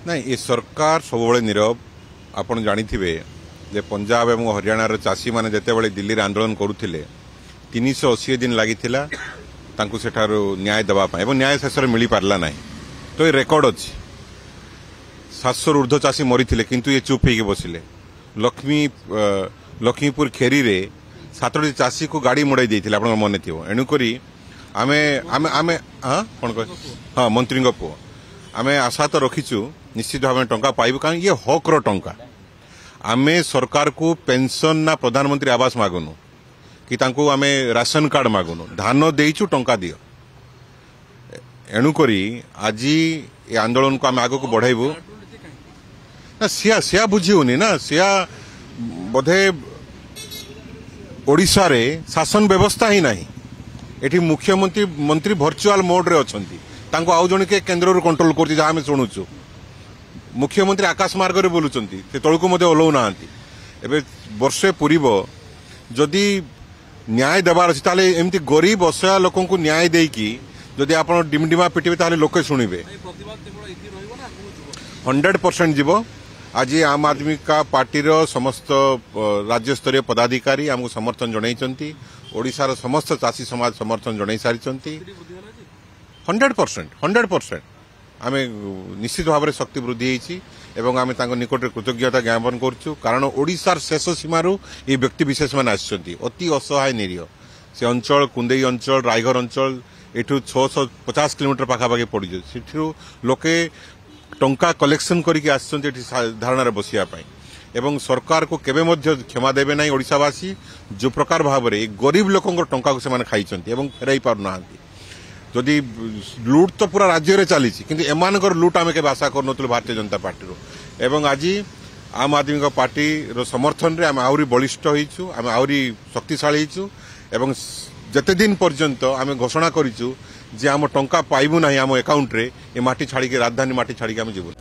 नहीं ये सरकार सब नीरव आपण जानिथिबे जे पंजाब एवं हरियाणार चाषी माने जेतेबेले दिल्ली रे आंदोलन करुथिले 380 दिन लागिथिला तांकु सेठारो न्याय दबा पाए एवं न्याय शेष मिली पारला नाही तो ये रेकर्ड अछि 700 ऊर्ध्व चाषी मरिथिले किंतु ये चुप होके बसिले लक्ष्मीपुर खेरी रे 7टी चाषी को गाड़ी मुड़ाई देथिले आपण मन थिबो एनु करी आमे आमे आमे हां कोन कह हां मंत्री को पुओ आमे आशा तो रखीचु निश्चित भाव टंका पाइबु कारण ये हक रो टंका आमे सरकार को पेंशन ना प्रधानमंत्री आवास मागुनु कि तांको आमे राशन कार्ड मागुनु धान देइचु टंका दियो एणु करी आज ये आंदोलन को आमे आगो को बढ़ाइबु ना सिया सिया बुझिउनी ना सिया बोधे ओडिशा रे शासन व्यवस्था ही नहीं एठी मुख्यमंत्री मंत्री वर्चुअल मोड रे अछंती तांको आउ जण के केंद्र रो कंट्रोल करती जा हमें सुनुचु मुख्यमंत्री आकाश मार्ग रे बोलुचंती से तळको मध्ये ओलौ नांती एबे वर्षे पूर्व जदि न्याय देबार अछि ताले एमती गरीब असहाय लोकन को न्याय देई की जदि आपण डिमडिमा पिटिबे ताले लोके सुनिबे 100% जीवो आज आम आदमी का पार्टी रो समस्त राज्य स्तरीय पदाधिकारी हमको समर्थन जणाइचंती ओडिशार समस्त चाषी समाज समर्थन जणाई सारिचंती 100% आमे निश्चित भाव में शक्ति वृद्धि होईची एवं आमे तांको निकट कृतज्ञता ज्ञापन करछु कारण ओडिशार शेष सीमारू ये व्यक्ति विशेष मान आछंती अति असहाय निरीह से अंचल कुंदेई अंचल रायघर अंचल एठू 650 किलोमीटर पाखापाखि पड़ी सेठू लोके टंका कलेक्शन करके आछंती धारणा रे बसिया पाई एवं सरकार को केबे मध्य क्षमा देबे नाही ओडिशावासी जो प्रकार भाव रे गरीब लोकंकर टंका को से माने खाइचंती एवं फेराई पार नांती जदि लुट तो पूरा राज्य रे चली किंतु एमानकर लुट आमे के आशा करनथुल भारतीय जनता पार्टी रो एवं आज आम आदमी का पार्टी रो समर्थन रे आमे आउरी बलिष्ठ होइछु आमे आउरी शक्तिशाली होइछु एवं जते दिन पर्यंत आमे घोषणा करिछु जे आम टंका पाइबु नाही आम अकाउंट रे ए माटी छाड़ी के राजधानी माटी छाड़ी के आमे जीवु।